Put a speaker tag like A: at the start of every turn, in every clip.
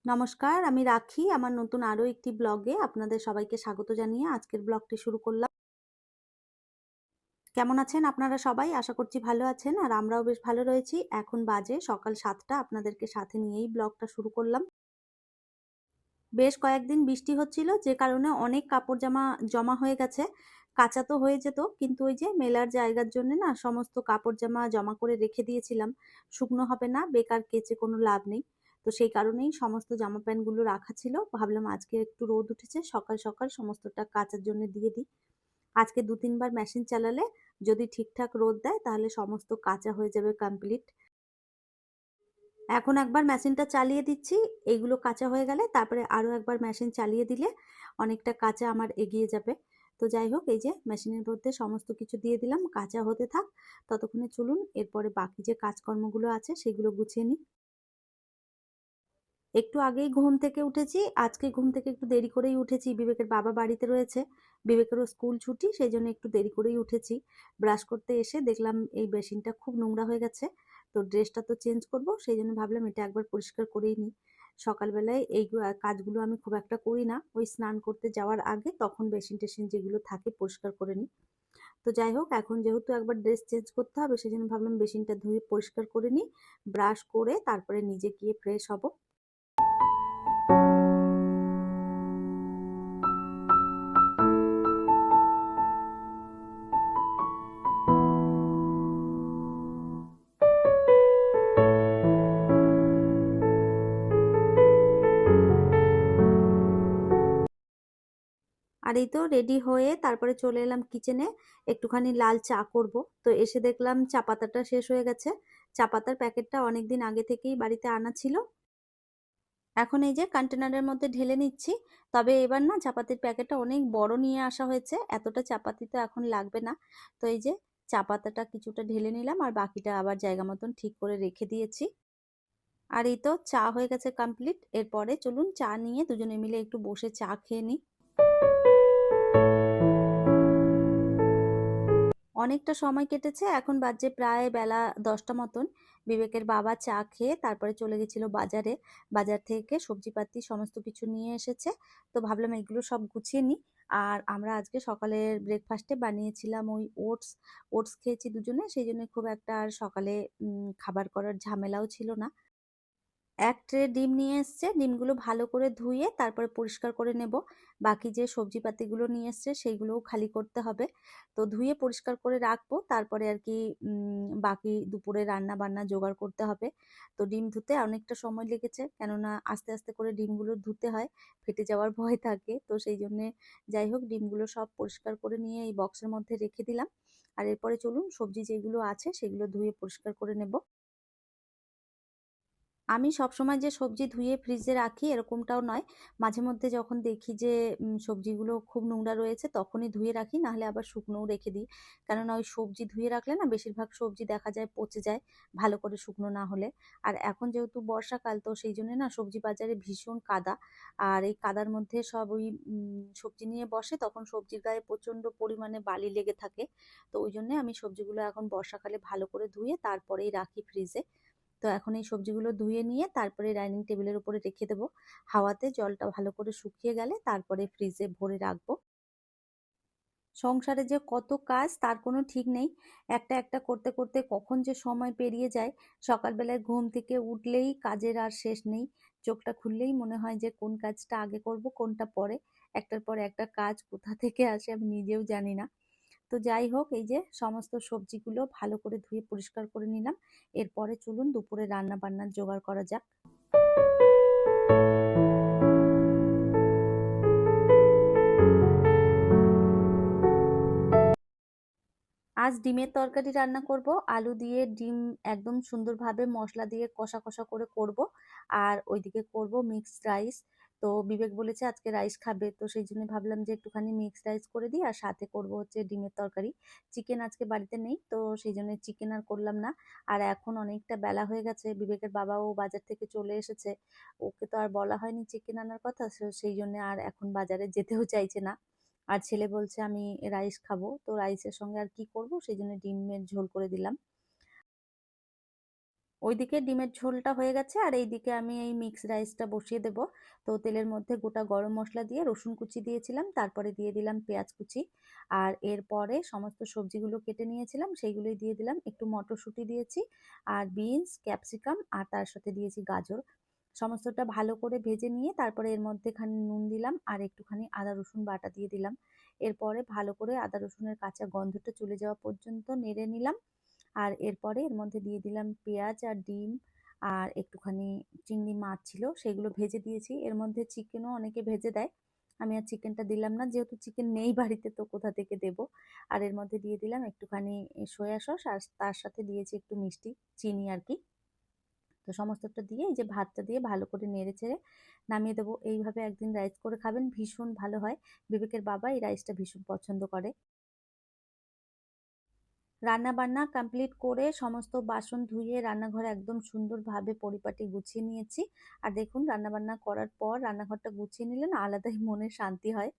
A: নমস্কার, আমি রাখি। আমার নতুন আরো একটি ব্লগে আপনাদের সবাইকে স্বাগত জানিয়ে আজকের ব্লগটি শুরু করলাম। কেমন আছেন আপনারা সবাই? আশা করছি ভালো আছেন আর আমরাও বেশ ভালো রয়েছি। এখন বাজে সকাল ৭টা, আপনাদেরকে সাথে নিয়েই ব্লগটা শুরু করলাম। বেশ কয়েকদিন বৃষ্টি হচ্ছিল, যে কারণে অনেক কাপড় জামা জমা হয়ে গেছে। কাচা তো হয়ে যেত, কিন্তু ওই যে মেলার জায়গার জন্য না সমস্ত কাপড় জামা জমা করে রেখে দিয়েছিলাম। শুকনো হবে না, বেকার কেচে কোনো লাভ নেই। তো সেই কারণেই সমস্ত জামা প্যান্টগুলো রাখা ছিল। ভাবলাম আজকে একটু রোদ উঠেছে, সকাল সকাল সমস্তটা কাচার জন্য দিয়ে দিই। আজকে ২-৩ বার মেশিন চালালে যদি ঠিকঠাক রোদ দেয় তাহলে সমস্ত কাচা হয়ে যাবে কমপ্লিট। এখন একবার মেশিনটা চালিয়ে দিচ্ছি, এইগুলো কাঁচা হয়ে গেলে তারপরে আরও একবার মেশিন চালিয়ে দিলে অনেকটা কাঁচা আমার এগিয়ে যাবে। তো যাই হোক, এই যে মেশিনের মধ্যে সমস্ত কিছু দিয়ে দিলাম, কাঁচা হতে থাক। ততক্ষণে চলুন এরপরে বাকি যে কাজকর্মগুলো আছে সেগুলো গুছিয়ে নিই। একটু আগেই ঘুম থেকে উঠেছি। আজকে ঘুম থেকে একটু দেরি করেই উঠেছি। বিবেকের বাবা বাড়িতে রয়েছে। বিবেকেরও স্কুল ছুটি, সেই জন্য একটু দেরি করেই উঠেছি। ব্রাশ করতে এসে দেখলাম এই বেসিনটা খুব নোংরা হয়ে গেছে। তো ড্রেসটা তো চেঞ্জ করব, সেই জন্য ভাবলাম এটা একবার পরিষ্কার করেই নিই। সকালবেলায় এই কাজগুলো আমি খুব একটা করি না। ওই স্নান করতে যাওয়ার আগে তখন বেসিন টেসিন যেগুলো থাকে পরিষ্কার করে নিই। তো যাই হোক, এখন যেহেতু একবার ড্রেস চেঞ্জ করতে হবে, সেই জন্য ভাবলাম বেসিনটা ধুয়ে পরিষ্কার করে নিই। ব্রাশ করে তারপরে নিজে গিয়ে ফ্রেশ হব। আর এই তো রেডি হয়ে তারপরে চলে এলাম কিচেনে। একটুখানি লাল চা করব। তো এসে দেখলাম চা পাতাটা শেষ হয়ে গেছে। চা পাতার প্যাকেটটা অনেকদিন আগে থেকেই বাড়িতে আনা ছিল। এখন এই যে কন্টেনারের মধ্যে ঢেলে নিচ্ছি। তবে এবার না চাপাতির প্যাকেটটা অনেক বড় নিয়ে আসা হয়েছে, এতটা চাপাতি তো এখন লাগবে না। তো এই যে চা পাতাটা কিছুটা ঢেলে নিলাম আর বাকিটা আবার জায়গা মতন ঠিক করে রেখে দিয়েছি। আর এই তো চা হয়ে গেছে কমপ্লিট। এরপরে চলুন চা নিয়ে দুজনে মিলে একটু বসে চা খেয়ে নিই। অনেকটা সময় কেটেছে, এখন বাজে প্রায় বেলা ১০টা মতন। বিবেকের বাবা চা খেয়ে তারপরে চলে গেছিল বাজারে। বাজার থেকে সবজিপাতি সমস্ত কিছু নিয়ে এসেছে। তো ভাবলাম এগুলো সব গুছিয়ে নিই। আর আমরা আজকে সকালের ব্রেকফাস্টে বানিয়েছিলাম ওই ওটস। ওটস খেয়েছি দুজনে, সেই জন্য খুব একটা আর সকালে খাবার করার ঝামেলাও ছিল না। এক ট্রে ডিম নিয়ে এসছে, ডিমগুলো ভালো করে ধুয়ে তারপরে পরিষ্কার করে নেব। বাকি যে সবজিপাতিগুলো নিয়ে এসছে সেইগুলোও খালি করতে হবে। তো ধুয়ে পরিষ্কার করে রাখবো, তারপরে আর কি বাকি দুপুরে রান্না বান্না জোগাড় করতে হবে। তো ডিম ধুতে অনেকটা সময় লেগেছে, কেননা আস্তে আস্তে করে ডিমগুলো ধুতে হয়, ফেটে যাওয়ার ভয় থাকে। তো সেই জন্যে যাই হোক, ডিমগুলো সব পরিষ্কার করে নিয়ে এই বক্সের মধ্যে রেখে দিলাম। আর এরপরে চলুন সবজি যেগুলো আছে সেগুলো ধুয়ে পরিষ্কার করে নেব। আমি সবসময় যে সবজি ধুয়ে ফ্রিজে রাখি এরকমটাও নয়। মাঝে মধ্যে যখন দেখি যে সবজিগুলো খুব নোংরা রয়েছে তখনই ধুয়ে রাখি, নাহলে আবার শুকনোও রেখে দিই। কেননা ওই সবজি ধুয়ে রাখলে না বেশিরভাগ সবজি দেখা যায় পচে যায়, ভালো করে শুকনো না হলে। আর এখন যেহেতু বর্ষাকাল, তো সেই জন্য না সবজি বাজারে ভীষণ কাদা। আর এই কাদার মধ্যে সব ওই সবজি নিয়ে বসে, তখন সবজির গায়ে প্রচণ্ড পরিমাণে বালি লেগে থাকে। তো ওই জন্যে আমি সবজিগুলো এখন বর্ষাকালে ভালো করে ধুয়ে তারপরেই রাখি ফ্রিজে। তো এখন এই সবজিগুলো ধুয়ে নিয়ে তারপরে ডাইনিং টেবিলের উপরে রেখে দেবো। হাওয়াতে জলটা ভালো করে শুকিয়ে গেলে তারপরে ফ্রিজে ভরে রাখবো। সংসারে যে কত কাজ তার কোনো ঠিক নেই। একটা একটা করতে করতে কখন যে সময় পেরিয়ে যায়। সকালবেলায় ঘুম থেকে উঠলেই কাজের আর শেষ নেই। চোখটা খুললেই মনে হয় যে কোন কাজটা আগে করব, কোনটা পরে। একটার পর একটা কাজ কোথা থেকে আসে আমি নিজেও জানি না। তো যাই হোক, এই যে সমস্ত সবজিগুলো ভালো করে ধুয়ে পরিষ্কার করে নিলাম। এরপরে চলুন দুপুরে রান্না বান্নার জোগাড় করা যাক। আজ ডিমের তরকারি রান্না করব। আলু দিয়ে ডিম একদম সুন্দরভাবে মশলা দিয়ে কষা কষা করে করব। আর ওইদিকে করব মিক্সড রাইস। তো বিবেক বলেছে আজকে রাইস খাবে, তো সেই জন্য ভাবলাম যে একটুখানি মিক্সড রাইস করে দিই, আর সাথে করব হচ্ছে ডিমের তরকারি। চিকেন আজকে বাড়িতে নেই, তো সেই জন্য চিকেন আর করলাম না। আর এখন অনেকটা বেলা হয়ে গেছে, বিবেকের বাবাও বাজার থেকে চলে এসেছে। ওকে তো আর বলা হয়নি চিকেন আনার কথা, সেই জন্য আর এখন বাজারে যেতেও চাইছে না। আর ছেলে বলছে আমি রাইস খাবো, তো রাইসের সঙ্গে আর কি করব, সেই জন্য ডিমের ঝোল করে দিলাম। ওইদিকে ডিমের ঝোলটা হয়ে গেছে আর এইদিকে আমি এই মিক্স রাইসটা বসিয়ে দেব। তো তেলের মধ্যে গোটা গরম মশলা দিয়ে রসুন কুচি দিয়েছিলাম, তারপরে দিয়ে দিলাম পেঁয়াজ কুচি, আর এরপরে সমস্ত সবজিগুলো কেটে নিয়েছিলাম সেইগুলোই দিয়ে দিলাম। একটু মটরশুঁটি দিয়েছি আর বিনস, ক্যাপসিকাম আর তার সাথে দিয়েছি গাজর। সমস্তটা ভালো করে ভেজে নিয়ে তারপরে এর মধ্যে খানি নুন দিলাম আর একটুখানি আদা রসুন বাটা দিয়ে দিলাম। এরপরে ভালো করে আদা রসুনের কাঁচা গন্ধটা চলে যাওয়া পর্যন্ত নেড়ে নিলাম। আর এরপরে এর মধ্যে দিয়ে দিলাম পেঁয়াজ আর ডিম আর একটুখানি চিংড়ি মাছ ছিল সেগুলো ভেজে দিয়েছি। এর মধ্যে চিকেনও অনেকে ভেজে দেয়, আমি আর চিকেনটা দিলাম না যেহেতু চিকেন নেই বাড়িতে, তো কোথা থেকে দেব। আর এর মধ্যে দিয়ে দিলাম একটুখানি সয়া সস আর তার সাথে দিয়েছি একটু মিষ্টি, চিনি আর কি। তো সমস্তটা দিয়ে এই যে ভাতটা দিয়ে ভালো করে নেড়ে চেড়ে নামিয়ে দেবো। এইভাবে একদিন রাইস করে খাবেন, ভীষণ ভালো হয়। বিবেকের বাবা এই রাইসটা ভীষণ পছন্দ করে। রান্না বান্না কমপ্লিট করে সমস্ত বাসন ধুয়ে রান্নাঘর একদম সুন্দরভাবে পরিপাটি গুছিয়ে নিয়েছি। আর দেখুন রান্না বান্না করার পর রান্নাঘরটা গুছিয়ে নিলে না আলাদাই মনের শান্তি হয়।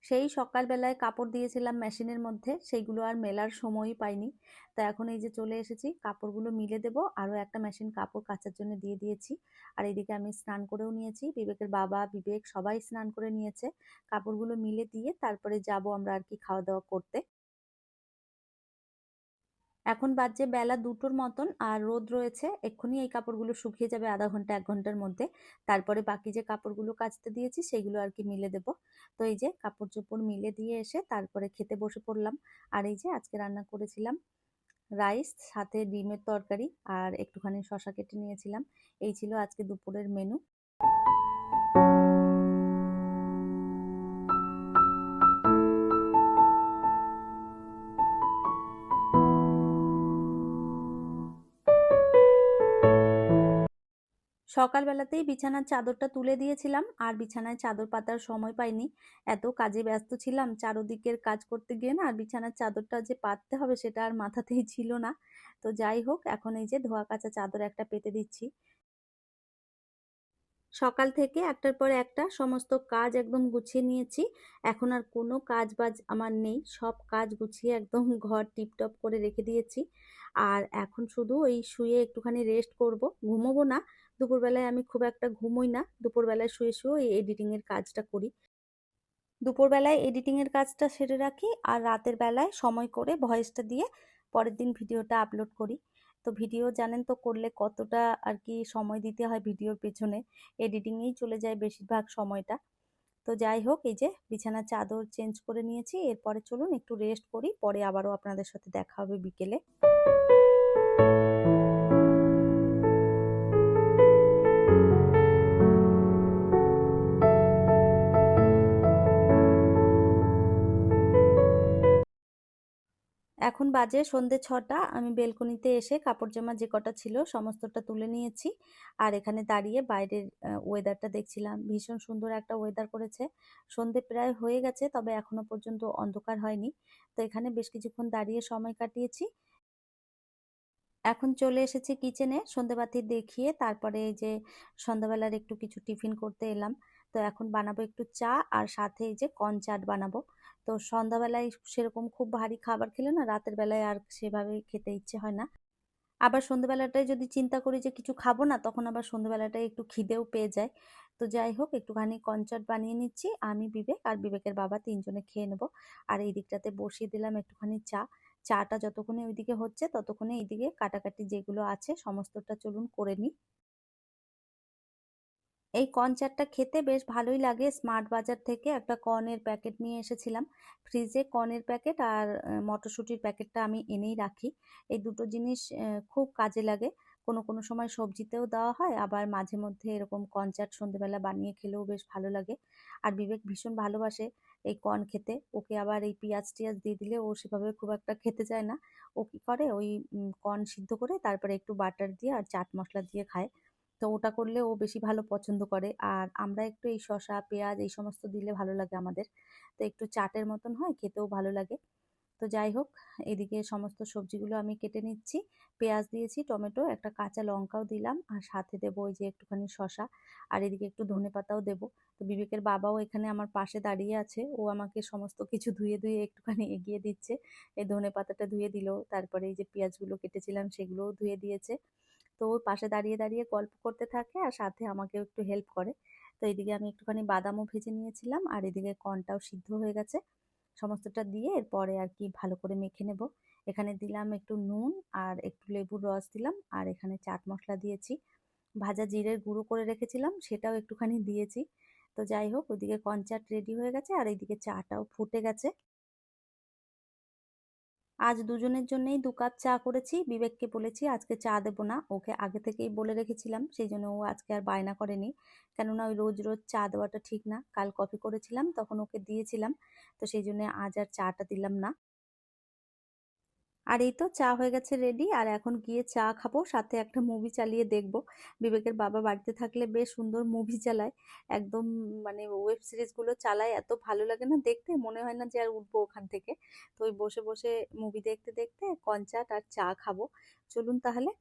A: সেই সকালবেলায় কাপড় দিয়েছিলাম মেশিনের মধ্যে, সেইগুলো আর মেলার সময়ই পাইনি। তো এখন এই যে চলে এসেছি, কাপড়গুলো মিলে দেবো। আরও একটা মেশিন কাপড় কাচার জন্য দিয়ে দিয়েছি। আর এদিকে আমি স্নান করেও নিয়েছি, বিবেকের বাবা, বিবেক সবাই স্নান করে নিয়েছে। কাপড়গুলো মিলে দিয়ে তারপরে যাব আমরা আর কি খাওয়া দাওয়া করতে। এখন বাজে বেলা 2টোর মতন আর রোদ রয়েছে, এক্ষুনি এই কাপড়গুলো শুকিয়ে যাবে আধা ঘন্টা 1 ঘন্টার মধ্যে। তারপরে বাকি যে কাপড়গুলো কাচতে দিয়েছি সেগুলো আর কি মিলে দেব। তো এই যে কাপড় চোপড় মিলে দিয়ে এসে তারপরে খেতে বসে পড়লাম। আর এই যে আজকে রান্না করেছিলাম রাইস, সাথে ডিমের তরকারি আর একটুখানি শশা কেটে নিয়েছিলাম। এই ছিল আজকে দুপুরের মেনু। সকালবেলাতেই বিছানার চাদরটা তুলে দিয়েছিলাম আর বিছানায় চাদর পাতার সময় পাইনি, এত কাজে ব্যস্ত ছিলাম চারদিকের কাজ করতে গিয়ে না, আর বিছানার চাদরটা যে পাততে হবে সেটা আর মাথাতেই ছিল না। তো যাই হোক, এখন এই যে ধোয়া কাচা চাদর একটা পেতে দিচ্ছি। সকাল থেকে একটার পর একটা সমস্ত কাজ একদম গুছিয়ে নিয়েছি। এখন আর কোনো কাজ বাজ আমার নেই, সব কাজ গুছিয়ে একদম ঘর টিপটপ করে রেখে দিয়েছি। আর এখন শুধু এই শুয়ে একটুখানি রেস্ট করব, ঘুমোবো না। দুপুরবেলায় আমি খুব একটা ঘুমোই না, দুপুরবেলায় শুয়ে শুয়ে এই এডিটিং এর কাজটা করি। দুপুরবেলায় এডিটিং এর কাজটা সেরে রাখি আর রাতের বেলায় সময় করে ভয়েসটা দিয়ে পরের দিন ভিডিওটা আপলোড করি। তো ভিডিও জানেন তো করলে কতটা আর কি সময় দিতে হয় ভিডিওর পেছনে, এডিটিংয়েই চলে যায় বেশিরভাগ সময়টা। তো যাই হোক, এই যে বিছানার চাদর চেঞ্জ করে নিয়েছি, এরপরে চলুন একটু রেস্ট করি, পরে আবারও আপনাদের সাথে দেখা হবে বিকেলে। এখন বাজে সন্ধে 6টা, আমি বেলকনিতে এসে কাপড় জামা যে কটা ছিল সমস্তটা তুলে নিয়েছি। আর এখানে দাঁড়িয়ে বাইরের ওয়েদারটা দেখছিলাম, ভীষণ সুন্দর একটা ওয়েদার করেছে। সন্ধে প্রায় হয়ে গেছে, তবে এখনো পর্যন্ত অন্ধকার হয়নি। তো এখানে বেশ কিছুক্ষণ দাঁড়িয়ে সময় কাটিয়েছি। এখন চলে এসেছি কিচেনে সন্ধেবাতি দেখিয়ে, তারপরে এই যে সন্ধ্যাবেলার একটু কিছু টিফিন করতে এলাম। তো এখন বানাবো একটু চা আর সাথে এই যে কর্ন চাট বানাবো। তো সন্ধ্যাবেলায় সেরকম খুব ভারী খাবার খেলে না রাতের বেলায় আর সেভাবে খেতে ইচ্ছে হয় না। আবার সন্ধ্যেবেলাটায় যদি চিন্তা করি যে কিছু খাবো না, তখন আবার সন্ধ্যেবেলাটায় একটু খিদেও পেয়ে যায়। তো যাই হোক, একটুখানি কনচাট বানিয়ে নিচ্ছি, আমি, বিবেক আর বিবেকের বাবা তিনজনে খেয়ে নেবো। আর এই দিকটাতে বসিয়ে দিলাম একটুখানি চা। চাটা যতক্ষণে ওইদিকে হচ্ছে ততক্ষণে এইদিকে কাটাকাটি যেগুলো আছে সমস্তটা চলুন করে নিই। এই কর্ন চাটটা খেতে বেশ ভালোই লাগে। স্মার্ট বাজার থেকে একটা কর্নের প্যাকেট নিয়ে এসেছিলাম। ফ্রিজে কর্নের প্যাকেট আর মটরশুঁটির প্যাকেটটা আমি এনেই রাখি। এই দুটো জিনিস খুব কাজে লাগে। কোনো কোনো সময় সবজিতেও দেওয়া হয়, আবার মাঝে মধ্যে এরকম কর্ন চাট সন্ধ্যেবেলা বানিয়ে খেলেও বেশ ভালো লাগে। আর বিবেক ভীষণ ভালোবাসে এই কর্ন খেতে। ওকে আবার এই পেঁয়াজ টিয়াজ দিয়ে দিলে ও সেভাবে খুব একটা খেতে চায় না। ও কি করে, ওই কর্ন সিদ্ধ করে তারপরে একটু বাটার দিয়ে আর চাট মশলা দিয়ে খায়। তো ওটা করলে ও বেশি ভালো পছন্দ করে। আর আমরা একটু এই শসা, পেঁয়াজ এই সমস্ত দিলে ভালো লাগে আমাদের। তো একটু চাটের মতন হয়, খেতেও ভালো লাগে। তো তো যাই হোক, এদিকে সমস্ত সবজিগুলো আমি কেটে নিচ্ছি। পেঁয়াজ দিয়েছি, টমেটো, একটা কাঁচা লঙ্কাও দিলাম, আর সাথে দেবো ওই যে একটুখানি শসা, আর এদিকে একটু ধনেপাতাও দেবো। তো বিবেকের বাবাও এখানে আমার পাশে দাঁড়িয়ে আছে, ও আমাকে সমস্ত কিছু ধুয়ে ধুয়ে একটুখানি এগিয়ে দিচ্ছে। এই ধনেপাতাটা ধুয়ে দিল, তারপরে এই যে পেঁয়াজগুলো কেটেছিলাম সেগুলোও ধুয়ে দিয়েছে। তো ওর পাশে দাঁড়িয়ে দাঁড়িয়ে গল্প করতে থাকে আর সাথে আমাকেও একটু হেল্প করে। তো এদিকে আমি একটুখানি বাদামও ভেজে নিয়েছিলাম, আর এদিকে কর্নটাও সিদ্ধ হয়ে গেছে। সমস্তটা দিয়ে এরপরে আর কি ভালো করে মেখে নেব। এখানে দিলাম একটু নুন, আর একটু লেবুর রস দিলাম, আর এখানে চাট মশলা দিয়েছি। ভাজা জিরের গুঁড়ো করে রেখেছিলাম, সেটাও একটুখানি দিয়েছি। তো যাই হোক, ওইদিকে কর্ন চাট রেডি হয়ে গেছে, আর এইদিকে চাটাও ফুটে গেছে। আজ দুজনের জন্যই 2 কাপ চা করেছি। বিবেককে বলেছি আজকে চা দেব না। ওকে আগে থেকেই বলে রেখেছিলাম। সেইজন্য ও আজকে আর বায়না করেনি। কেননা ওই রোজ, রোজ চা দেওয়াটা ঠিক না। কাল কফি করেছিলাম, তখন ওকে দিয়েছিলাম। তো সেইজন্য আজ আর চাটা দিলাম না। আর এই তো চা হয়ে গেছে রেডি, আর এখন গিয়ে চা খাবো, সাথে একটা মুভি চালিয়ে দেখবো। বিবেকের বাবা বাড়িতে থাকলে বেশ সুন্দর মুভি চালায়। একদম মানে ওয়েব সিরিজ গুলো চালায়, এত ভালো লাগে না দেখতে, মনে হয় না যে আর উঠবো ওখান থেকে। তো ওই বসে বসে মুভি দেখতে দেখতে কনচার্ট আর চা খাবো। চলুন তাহলে।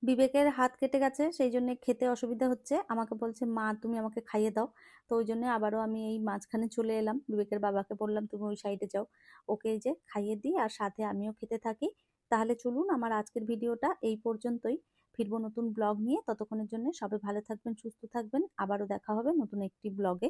A: বিবেকের হাত কেটে গেছে, সেই জন্য খেতে অসুবিধা হচ্ছে, আমাকে বলছে মা তুমি আমাকে খাইয়ে দাও। তো ওই জন্য আবারও আমি এই মাঝখানে চলে এলাম, বিবেকের বাবাকে বললাম তুমি ওই সাইডে যাও, ওকে এই যে খাইয়ে দিই আর সাথে আমিও খেতে থাকি। তাহলে চলুন, আমার আজকের ভিডিওটা এই পর্যন্তই। ফিরবো নতুন ব্লগ নিয়ে, ততক্ষণের জন্য সবাই ভালো থাকবেন, সুস্থ থাকবেন, আবারও দেখা হবে নতুন একটি ব্লগে।